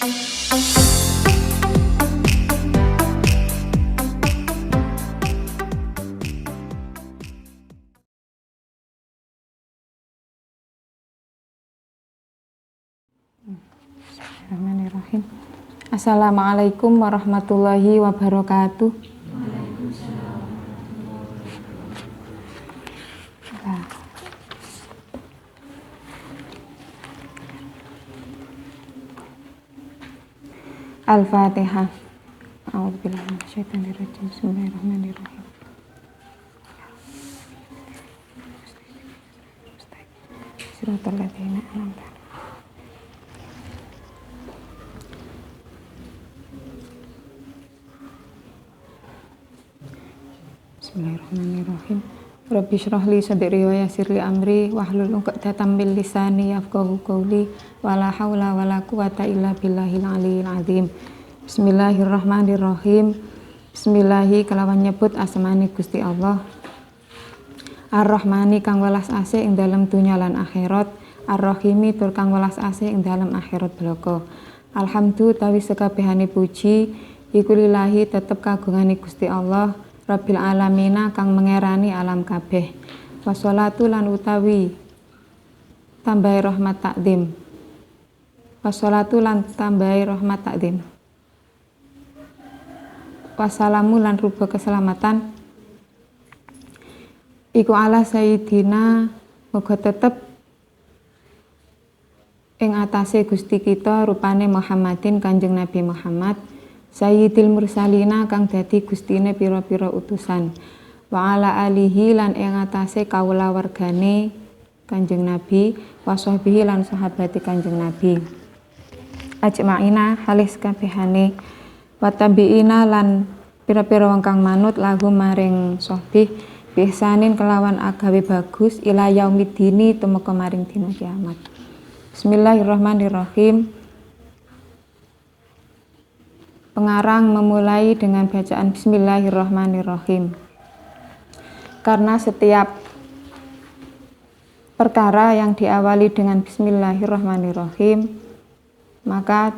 Bismillahirrahmanirrahim. Assalamualaikum warahmatullahi wabarakatuh. Al-Fatihah. A'udzubillahi minasyaitonirrajim. Bismillahirrahmanirrahim. Shiratal ladzina an'amta. Bismillahirrahmanirrahim. Rabbi shrah li sadri wa yassir li amri wahlul 'uqdatam min lisani yafqahu qawli wala haula wala quwata illa billahil aliyil azim. Bismillahirrahmanirrahim. Bismillahi kelawan nyebut asmane Gusti Allah. Ar-Rahmani kang welas asih ing dalem dunya lan akhirat, Ar-Rahimi tur kang welas asih ing dalem akhirat bloko. Alhamdulillah tawi sekabehane puji iku lillahi tetep kagungane Gusti Allah. Rabbil alamina kang mengerani alam kabeh. Wassalatu lan utawi tambahi rahmat takdim. Wassalatu lan tambahi rahmat takdim. Wassalamu lan rupa keselamatan iku ala sayyidina muga tetep ing atase Gusti kita rupane Muhammadin Kanjeng Nabi Muhammad Sayyidil Mursalina kang dadi gustine pira-pira utusan wa ala alihi lan ing atase kawula wargane Kanjeng Nabi wa sahbihi lan sahabate Kanjeng Nabi ajmaina halis kabehane wa tabiina lan pira-pira wong kang manut lagu maring sahbih bisanin kelawan agawe bagus ila yaumiddini tumeka maring dina kiamat. Bismillahirrahmanirrahim. Pengarang memulai dengan bacaan Bismillahirrahmanirrahim. Karena setiap perkara yang diawali dengan Bismillahirrahmanirrahim, maka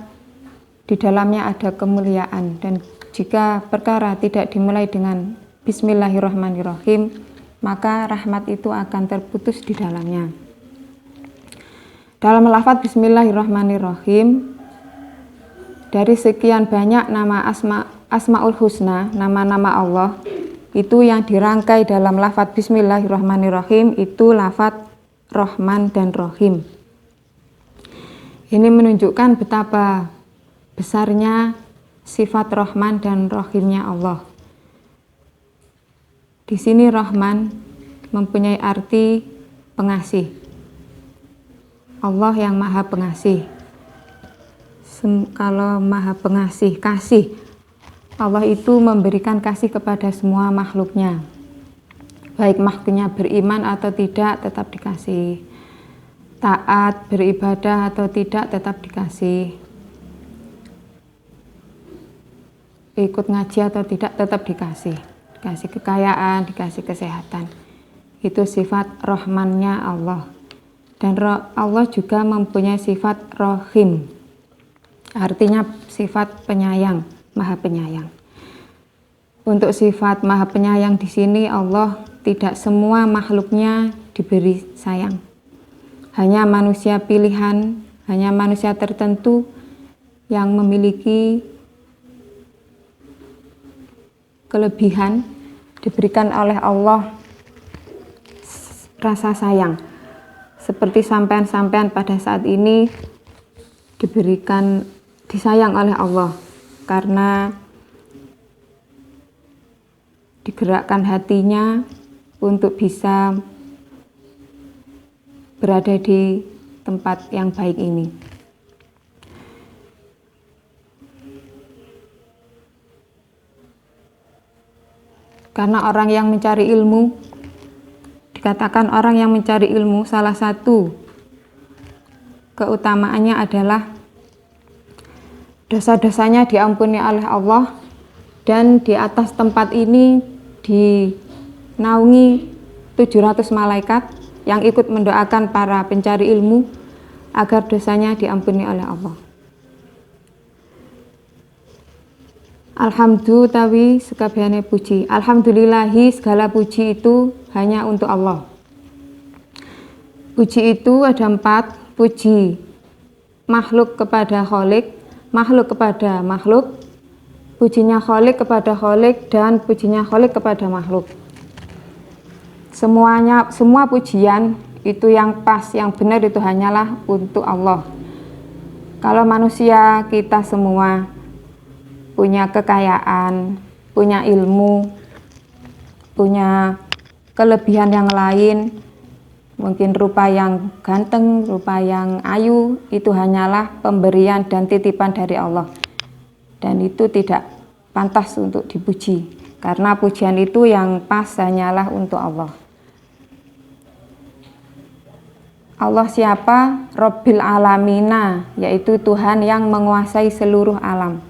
di dalamnya ada kemuliaan. Dan jika perkara tidak dimulai dengan Bismillahirrahmanirrahim, maka rahmat itu akan terputus di dalamnya. Dalam lafaz Bismillahirrahmanirrahim, dari sekian banyak nama Asmaul Husna, nama-nama Allah, itu yang dirangkai dalam lafaz Bismillahirrahmanirrahim itu lafaz Rahman dan Rahim. Ini menunjukkan betapa besarnya sifat Rahman dan Rahimnya Allah. Di sini Rahman mempunyai arti pengasih. Allah yang Maha Pengasih. Kalau Maha Pengasih, kasih, Allah itu memberikan kasih kepada semua makhluknya, baik makhluknya beriman atau tidak tetap dikasih, taat beribadah atau tidak tetap dikasih, ikut ngaji atau tidak tetap dikasih kekayaan, dikasih kesehatan. Itu sifat Rahmannya Allah. Dan Allah juga mempunyai sifat Rahim, artinya sifat penyayang, Maha Penyayang. Untuk sifat Maha Penyayang di sini Allah tidak semua makhluknya diberi sayang. Hanya manusia pilihan, hanya manusia tertentu yang memiliki kelebihan diberikan oleh Allah rasa sayang. Seperti sampean-sampean pada saat ini disayang oleh Allah karena digerakkan hatinya untuk bisa berada di tempat yang baik ini. Karena orang yang mencari ilmu, dikatakan orang yang mencari ilmu salah satu keutamaannya adalah dosa-dosanya diampuni oleh Allah, dan di atas tempat ini dinaungi 700 malaikat yang ikut mendoakan para pencari ilmu agar dosanya diampuni oleh Allah. Alhamdulillah tawi sekabehane puji. Alhamdulillahi segala puji itu hanya untuk Allah. Puji itu ada 4, puji makhluk kepada Khalik, makhluk kepada makhluk, pujinya Khalik kepada Khalik, dan pujinya Khalik kepada makhluk. Semua pujian itu yang pas, yang benar itu hanyalah untuk Allah. Kalau manusia kita semua punya kekayaan, punya ilmu, punya kelebihan yang lain, mungkin rupa yang ganteng, rupa yang ayu, itu hanyalah pemberian dan titipan dari Allah. Dan itu tidak pantas untuk dipuji, karena pujian itu yang pas hanyalah untuk Allah. Allah siapa? Rabbil alamina, yaitu Tuhan yang menguasai seluruh alam.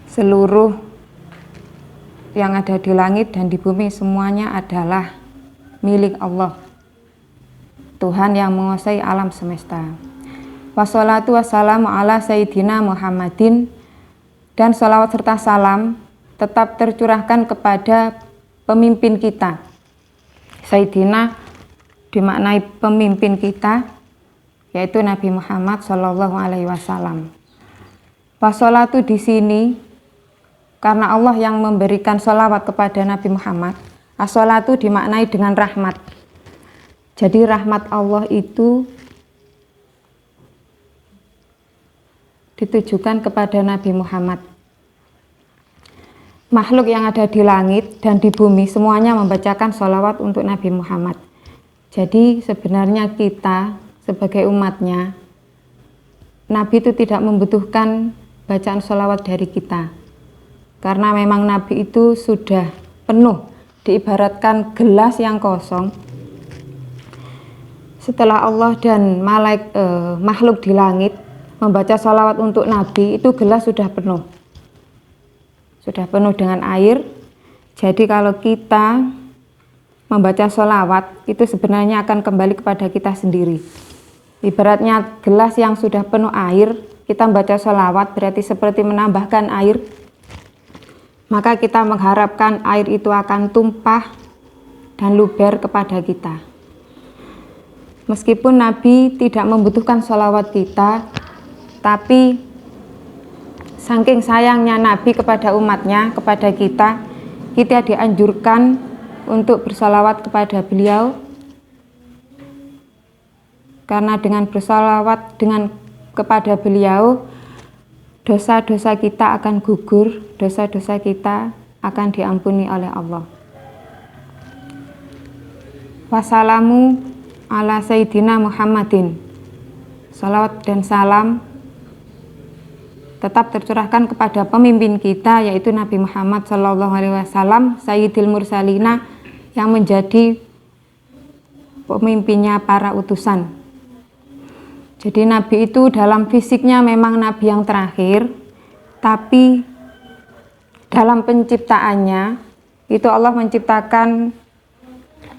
Seluruh yang ada di langit dan di bumi semuanya adalah milik Allah, Tuhan yang menguasai alam semesta. Wassalatu wassalamu ala sayyidina Muhammadin, dan salawat serta salam tetap tercurahkan kepada pemimpin kita. Sayyidina dimaknai pemimpin kita, yaitu Nabi Muhammad Shallallahu Alaihi Wasallam. Wassalatu di sini karena Allah yang memberikan sholawat kepada Nabi Muhammad. As-sholatu dimaknai dengan rahmat. Jadi rahmat Allah itu ditujukan kepada Nabi Muhammad. Makhluk yang ada di langit dan di bumi semuanya membacakan sholawat untuk Nabi Muhammad. Jadi sebenarnya kita sebagai umatnya, Nabi itu tidak membutuhkan bacaan sholawat dari kita. Karena memang Nabi itu sudah penuh, diibaratkan gelas yang kosong. Setelah Allah dan makhluk di langit membaca sholawat untuk Nabi, itu gelas sudah penuh. Sudah penuh dengan air. Jadi kalau kita membaca sholawat, itu sebenarnya akan kembali kepada kita sendiri. Ibaratnya gelas yang sudah penuh air, kita membaca sholawat berarti seperti menambahkan air. Maka kita mengharapkan air itu akan tumpah dan luber kepada kita. Meskipun Nabi tidak membutuhkan sholawat kita, tapi saking sayangnya Nabi kepada umatnya, kepada kita dianjurkan untuk bersalawat kepada beliau. Karena dengan bersalawat kepada beliau, dosa-dosa kita akan gugur, dosa-dosa kita akan diampuni oleh Allah. Wassalamu ala sayyidina Muhammadin. Salawat dan salam tetap tercurahkan kepada pemimpin kita, yaitu Nabi Muhammad Shallallahu Alaihi Wasallam, Sayyidil Mursalina, yang menjadi pemimpinnya para utusan. Jadi Nabi itu dalam fisiknya memang Nabi yang terakhir, tapi dalam penciptaannya itu Allah menciptakan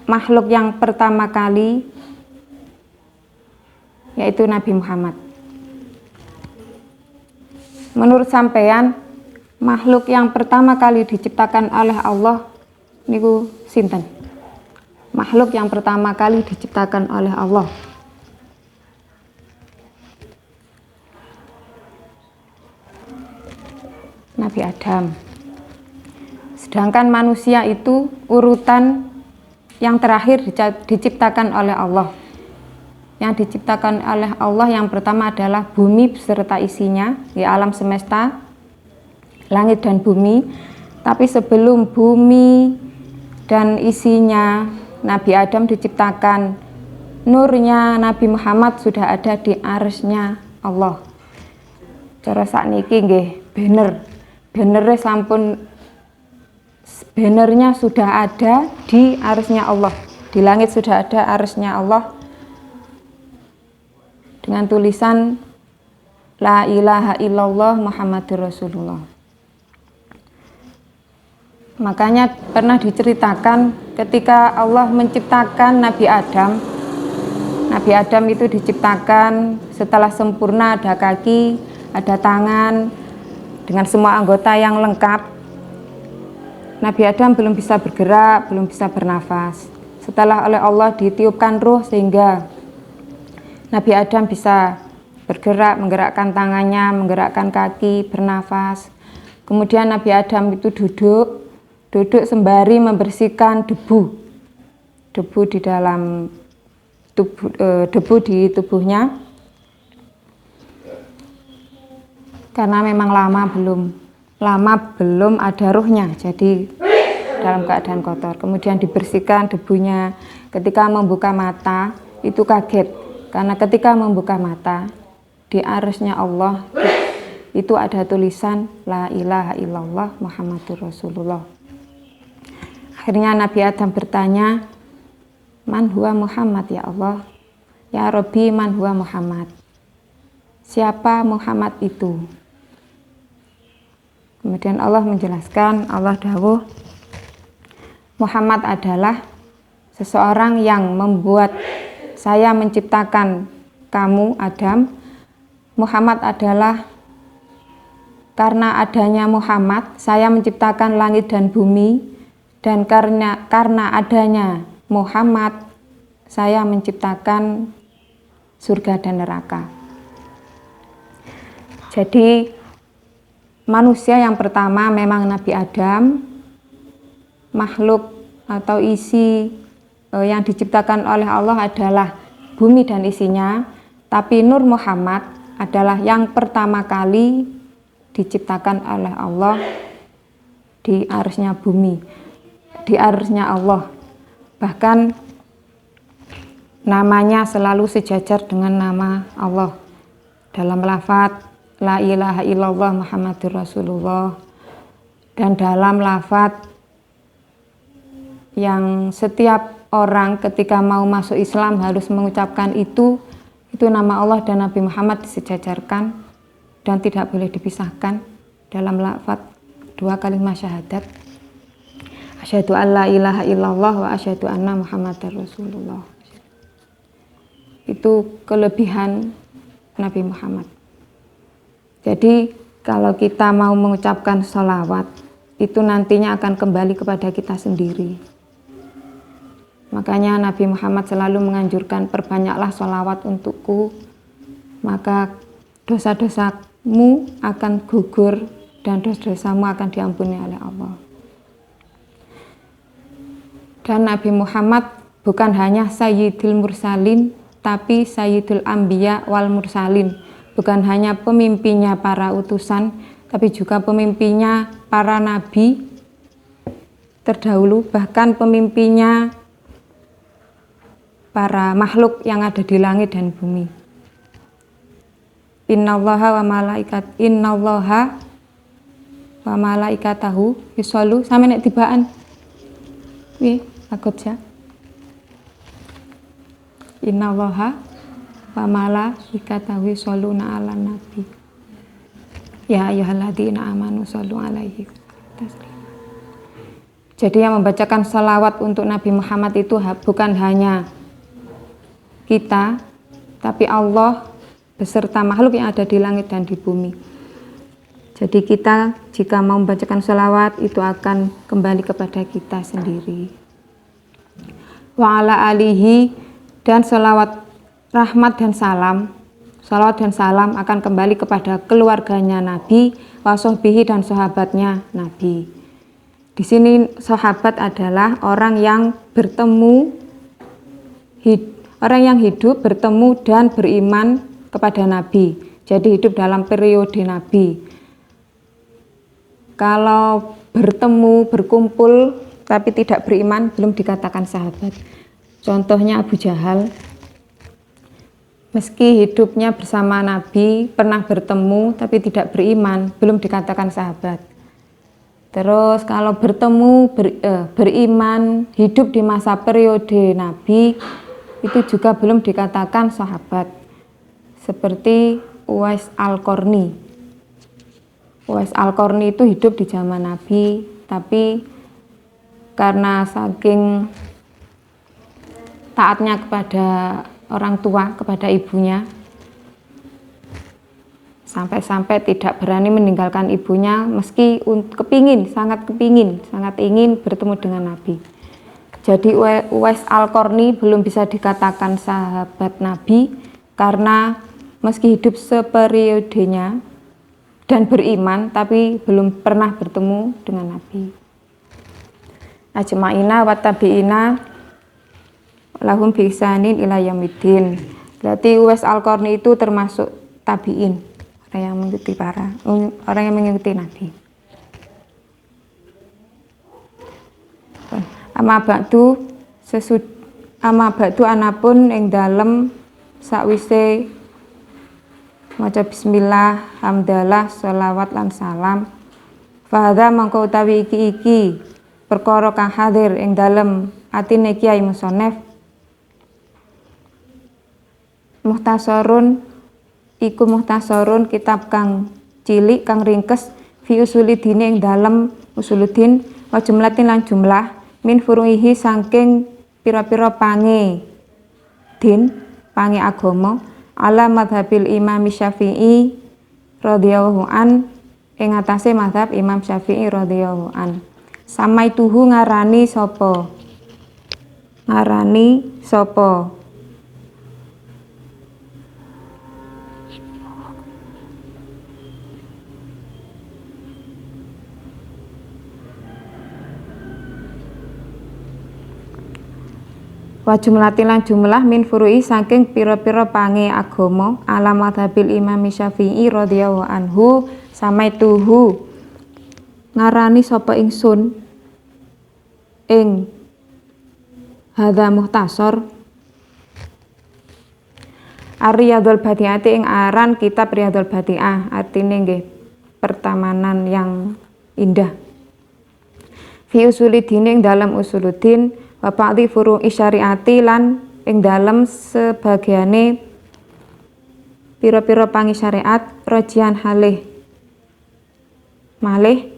makhluk yang pertama kali, yaitu Nabi Muhammad. Menurut sampean, makhluk yang pertama kali diciptakan oleh Allah niku sinten? Makhluk yang pertama kali diciptakan oleh Allah. Nabi Adam. Sedangkan manusia itu urutan yang terakhir diciptakan oleh Allah. Yang diciptakan oleh Allah yang pertama adalah bumi beserta isinya, di alam semesta, langit dan bumi. Tapi sebelum bumi dan isinya Nabi Adam diciptakan, nurnya Nabi Muhammad sudah ada di arsy-nya Allah. Cara sakniki nggih benernya sampun, bannernya sudah ada di arsy-nya Allah. Di langit sudah ada arsy-nya Allah dengan tulisan La ilaha illallah Muhammadur Rasulullah. Makanya pernah diceritakan ketika Allah menciptakan Nabi Adam. Nabi Adam itu diciptakan setelah sempurna, ada kaki, ada tangan, dengan semua anggota yang lengkap, Nabi Adam belum bisa bergerak, belum bisa bernafas. Setelah oleh Allah ditiupkan ruh sehingga Nabi Adam bisa bergerak, menggerakkan tangannya, menggerakkan kaki, bernafas. Kemudian Nabi Adam itu duduk sembari membersihkan debu di dalam debu di tubuhnya, karena memang lama belum ada ruhnya, jadi dalam keadaan kotor. Kemudian dibersihkan debunya. Ketika membuka mata itu kaget, karena ketika membuka mata di arsy-Nya Allah itu ada tulisan La ilaha illallah Muhammadur Rasulullah. Akhirnya Nabi Adam bertanya, Man huwa Muhammad ya Allah? Ya Rabbi, man huwa Muhammad? Siapa Muhammad itu? Kemudian Allah menjelaskan, Allah dawuh, Muhammad adalah seseorang yang membuat saya menciptakan kamu Adam. Muhammad adalah karena adanya Muhammad saya menciptakan langit dan bumi, dan karena adanya Muhammad saya menciptakan surga dan neraka. Jadi manusia yang pertama memang Nabi Adam, makhluk atau isi yang diciptakan oleh Allah adalah bumi dan isinya, tapi Nur Muhammad adalah yang pertama kali diciptakan oleh Allah di arsy-Nya bumi, di arsy-Nya Allah. Bahkan namanya selalu sejajar dengan nama Allah dalam lafadz La ilaha illallah Muhammadur Rasulullah, dan dalam lafadz yang setiap orang ketika mau masuk Islam harus mengucapkan itu nama Allah dan Nabi Muhammad disejajarkan dan tidak boleh dipisahkan dalam lafadz dua kalimat syahadat, asyhadu an la ilaha illallah wa asyhadu anna Muhammadar Rasulullah. Itu kelebihan Nabi Muhammad. Jadi kalau kita mau mengucapkan sholawat, itu nantinya akan kembali kepada kita sendiri. Makanya Nabi Muhammad selalu menganjurkan, perbanyaklah sholawat untukku, maka dosa-dosamu akan gugur dan dosa-dosamu akan diampuni oleh Allah. Dan Nabi Muhammad bukan hanya Sayyidul Mursalin, tapi Sayyidul Anbiya wal Mursalin. Bukan hanya pemimpinnya para utusan, tapi juga pemimpinnya para nabi terdahulu, bahkan pemimpinnya para makhluk yang ada di langit dan bumi. Innallaha wa malaikatahu yusollu sampe nek tibaan. Nggih, takut ya. Innallaha wa malaikatahu yusholluna 'alan nabi. Ya ayyuhalladzina amanu shollu 'alaihi taslima. Jadi yang membacakan salawat untuk Nabi Muhammad itu bukan hanya kita, tapi Allah beserta makhluk yang ada di langit dan di bumi. Jadi kita jika mau membacakan salawat itu akan kembali kepada kita sendiri. Wa ala alihi, dan salawat rahmat dan salam, salawat dan salam akan kembali kepada keluarganya Nabi, wasahbihi dan sahabatnya Nabi. Di sini sahabat adalah orang yang bertemu, orang yang hidup, bertemu dan beriman kepada Nabi. Jadi hidup dalam periode Nabi. Kalau bertemu, berkumpul, tapi tidak beriman, belum dikatakan sahabat. Contohnya Abu Jahal. Meski hidupnya bersama Nabi, pernah bertemu, tapi tidak beriman, belum dikatakan sahabat. Terus kalau bertemu, beriman, hidup di masa periode Nabi, itu juga belum dikatakan sahabat. Seperti Uwais Al-Qarni. Uwais Al-Qarni itu hidup di zaman Nabi, tapi karena saking taatnya kepada orang tua, kepada ibunya, sampai-sampai tidak berani meninggalkan ibunya meski sangat ingin bertemu dengan Nabi. Jadi Uwais Al-Qarni belum bisa dikatakan sahabat Nabi karena meski hidup seperiodenya dan beriman tapi belum pernah bertemu dengan Nabi. Ajma'ina wa tabi'ina lahum bi ihsanin ila yaumiddin. Berarti Uwais Al-Qarni itu termasuk tabi'in, orang yang mengikuti Nabi. Ama ba'du anapun ing dalem sakwise maca bismillah, hamdalah, sholawat lan salam. Fahadha mangko utawi iki perkara kang hadir ing dalem atine Kyai Musonef muhtasarun iku muhtasarun kitab kang cilik kang ringkes fi usulidin ing dalem usuluddin wa jumlatin lan jumlah min furuihi saking pira-pira pange agama ala madhabil Imam Syafi'i radhiyallahu an ing atase madhab Imam Syafi'i radhiyallahu an. Samaituhu ngarani sapa wa jumlatilan jumlah min furu'i saking pira-pira pange agama ala madhabil Imam Syafi'i radhiyallahu anhu. Samaituhu ngarani sapa ingsun ing hadza muhtasar Ar-Riyadul Badi'ati ing aran kitab Riyadul Badi'ah, artine nggih pertamanan yang indah. Fi usulidin ing dalam usuluddin wa ba'dhi furu'i syariati lan ing dalem sebagiane pira-pira pangi syariat rajian halih malih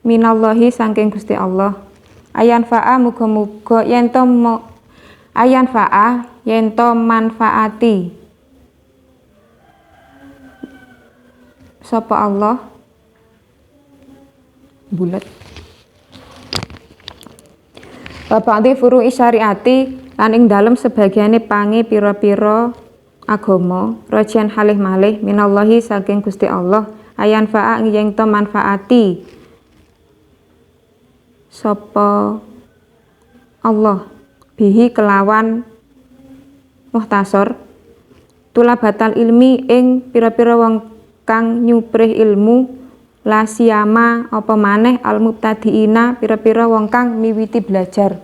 minallahi saking Gusti Allah ayan fa'a muga-muga yen to manfaati sapa Allah bulat Ba'dhi furu'i syariati lan ing dalem sebagiane pange pira-pira agama rajian halih malih minallahi saking Gusti Allah ayan fa'a yen to manfaati sapa Allah bihi kelawan muhtasar tulabatal ilmi ing pira-pira wong kang nyuprih ilmu la siyama apa maneh al mubtadiina pira-pira wong kang miwiti belajar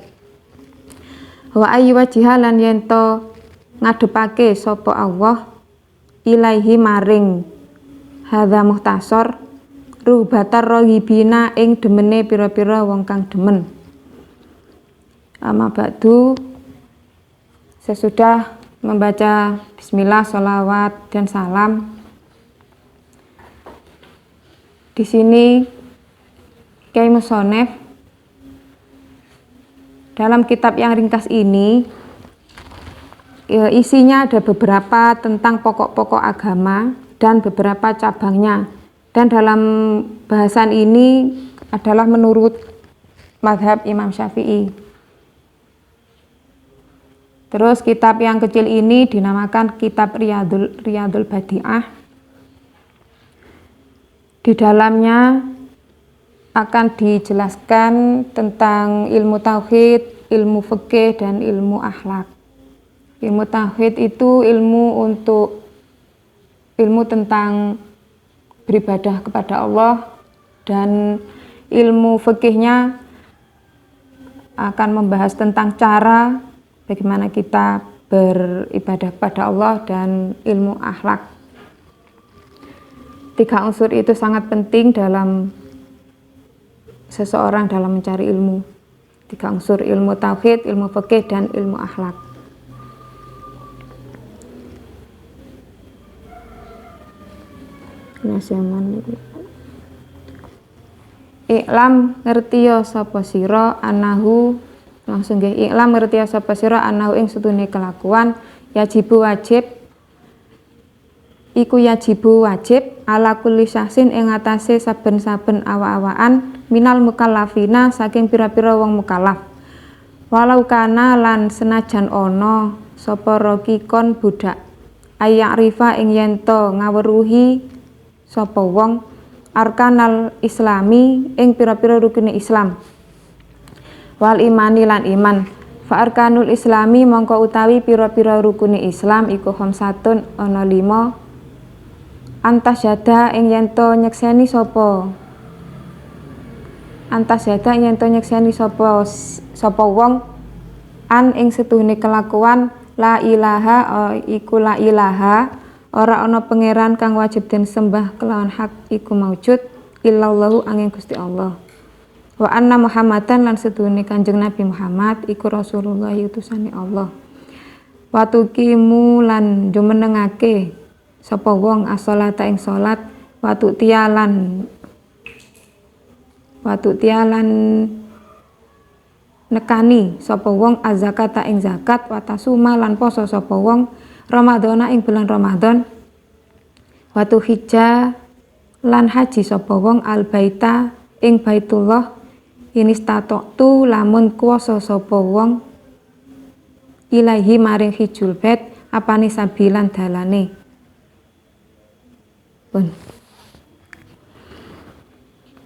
wa ayyu wajihalan yen to ngadepake sapa Allah ilaihi maring hadza muhtasar rubatar rohibina ing demene pira-pira wong kang demen. Amma ba'du, sesudah membaca bismillah, sholawat dan salam, di sini Kyai Musonef dalam kitab yang ringkas ini isinya ada beberapa tentang pokok-pokok agama dan beberapa cabangnya, dan dalam bahasan ini adalah menurut madhab Imam Syafi'i. Terus kitab yang kecil ini dinamakan kitab Riyadul Badi'ah. Di dalamnya akan dijelaskan tentang ilmu tauhid, ilmu fikih, dan ilmu akhlak. Ilmu tauhid itu ilmu tentang beribadah kepada Allah, dan ilmu fikihnya akan membahas tentang cara bagaimana kita beribadah kepada Allah, dan ilmu akhlak. 3 unsur itu sangat penting dalam seseorang dalam mencari ilmu. 3 unsur: ilmu tauhid, ilmu fikih, dan ilmu akhlak. Iklam ngertiya sapa sira anahu, langsung nggih, iklam ngertiya sapa sira anahu ing setune kelakuan yajibu wajib iku yajibu wajib ala kulli syahsin ing atase saben-saben awa-awaan minal mukallafina saking pira-pira wong mukallaf. Walau kana lan senajan ana sapa rokikon budak ayak rifa ing yento ngaweruhi sapa wong arkanal islami ing pira-pira rukune Islam wal imani lan iman. Fa arkanul islami mongko utawi pira-pira rukune Islam iku khamsatun ana 5 antasyada ing yento nyekseni sapa sapa wong an ing setuhune kelakuan la ilaha iku la ilaha ora ana pangeran kang wajib den sembah kelawan hak iku maujud illallahu angin Gusti Allah. Wa anna Muhammadan lan setuhune Kanjeng Nabi Muhammad iku Rasulullah utusane Allah. Wa tuqimu lan jumenengake sapa wong as-sholata ing salat wa tu'tiyalan nekani sapa wong az-zakata ing zakat wa tasuma lan poso sapa wong Ramadhana ing bulan Ramadan wa tuhijja lan haji sapa wong al-baita ing Baitullah inistatu lamun kuwasa sapa wong ilahi maring hijul bait apane sabilan dalane. Pun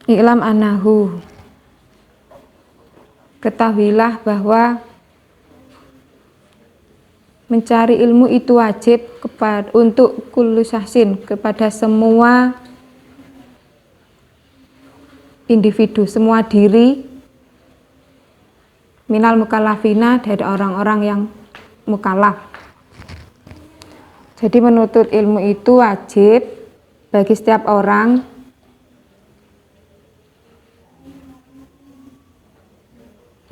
I'lam anahu ketahuilah bahwa mencari ilmu itu wajib untuk kullu syahsin kepada semua individu, semua diri minal mukallafina dari orang-orang yang mukallaf. Jadi menuntut ilmu itu wajib bagi setiap orang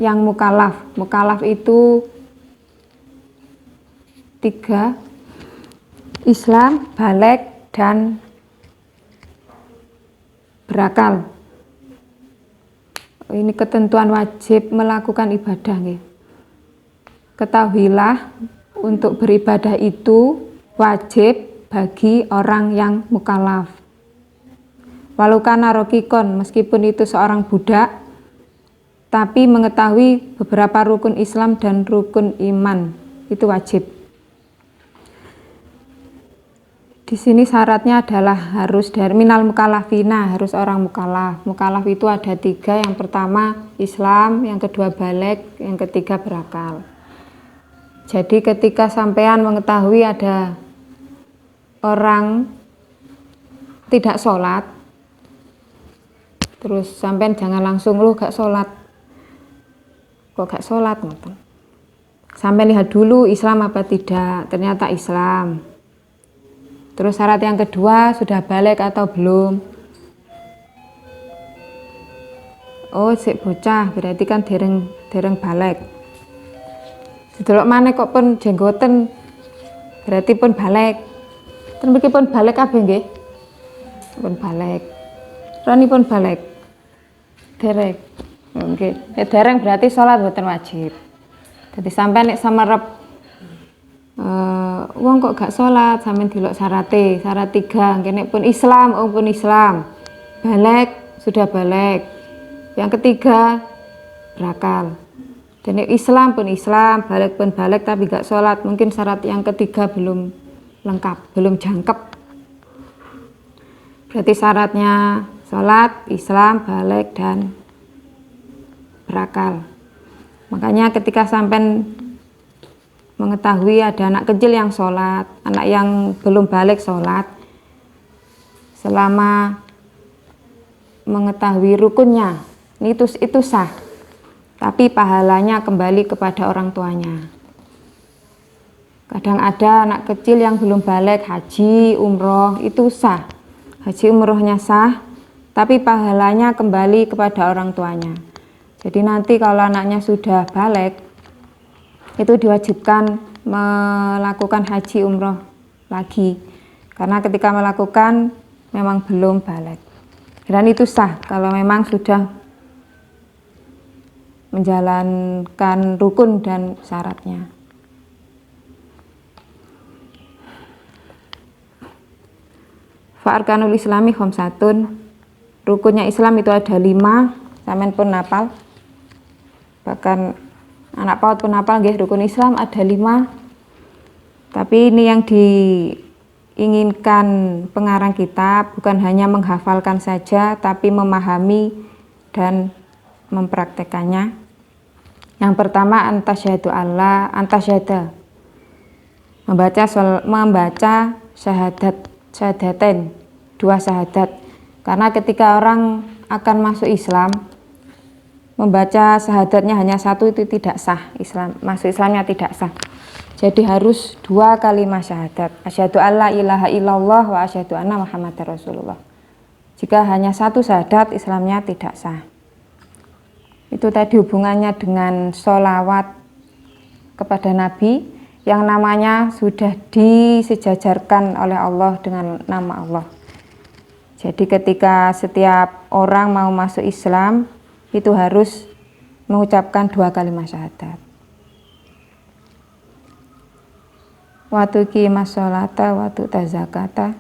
yang mukallaf. Mukallaf itu 3, Islam, baligh, dan berakal. Ini ketentuan wajib melakukan ibadah. Ketahuilah untuk beribadah itu wajib bagi orang yang mukallaf. Walau kana rokikon, meskipun itu seorang budak, tapi mengetahui beberapa rukun Islam dan rukun iman itu wajib. Di sini syaratnya adalah harus dari minal mukallafina, harus orang mukallaf. Mukallaf itu ada 3, yang pertama Islam, yang kedua baligh, yang ketiga berakal. Jadi ketika sampean mengetahui ada orang tidak sholat, terus sampean jangan langsung lu gak sholat. Kok gak sholat? Sampai lihat dulu Islam apa tidak. Ternyata Islam. Terus syarat yang kedua, sudah baligh atau belum? Oh, sik bocah, berarti kan dereng baligh. Didelok maneh kok pun jenggoten, berarti pun baligh. Ten mriki pun baligh kabeh nggih? Pun baligh. Rani pun baligh. Dereng. Oke, dereng berarti sholat boten wajib. Jadi sampai nek samerep wong kok gak sholat, sampean delok syarate, syarat 3, nek pun Islam, pun Islam. Baligh, sudah baligh. Yang ketiga berakal. Dan Islam pun Islam, baligh pun baligh tapi gak sholat, mungkin syarat yang ketiga belum lengkap, belum jangkep. Berarti syaratnya sholat, Islam, baligh, dan berakal. Makanya ketika sampai mengetahui ada anak kecil yang sholat, anak yang belum baligh sholat, selama mengetahui rukunnya, itu sah, tapi pahalanya kembali kepada orang tuanya. Kadang ada anak kecil yang belum baligh haji, umroh, itu sah, haji umrohnya sah, tapi pahalanya kembali kepada orang tuanya. Jadi nanti kalau anaknya sudah baligh, itu diwajibkan melakukan haji umroh lagi, karena ketika melakukan memang belum baligh. Dan itu sah kalau memang sudah menjalankan rukun dan syaratnya. Fa arkanul islami khamsatun. Rukunnya Islam itu ada 5, sampean pun hafal. Bahkan anak PAUD pun hafal nggih, rukun Islam ada 5. Tapi ini yang diinginkan pengarang kitab bukan hanya menghafalkan saja, tapi memahami dan mempraktekannya. Yang pertama antasyhadu Allah, antasyhada. Membaca syahadatain, 2 syahadat. Karena ketika orang akan masuk Islam, membaca syahadatnya hanya 1 itu tidak sah. Masuk Islamnya tidak sah. Jadi harus 2 kalimat syahadat. Asyhadu alla ilaha illallah wa asyhadu anna Muhammadar Rasulullah. Jika hanya 1 syahadat, Islamnya tidak sah. Itu tadi hubungannya dengan sholawat kepada Nabi yang namanya sudah disejajarkan oleh Allah dengan nama Allah. Jadi ketika setiap orang mau masuk Islam itu harus mengucapkan 2 kalimat syahadat. Wa tuqimas sholata wa tu'taz zakata.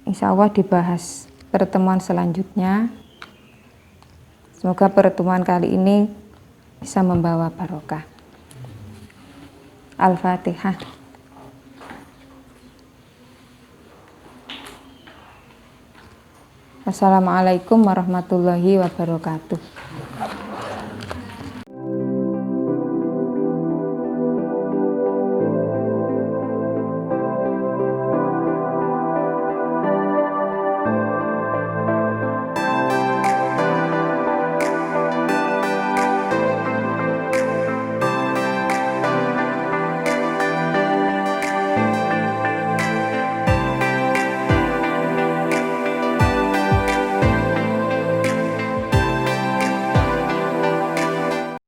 Insyaallah dibahas pertemuan selanjutnya. Semoga pertemuan kali ini bisa membawa barokah. Al-Fatihah. Assalamualaikum warahmatullahi wabarakatuh.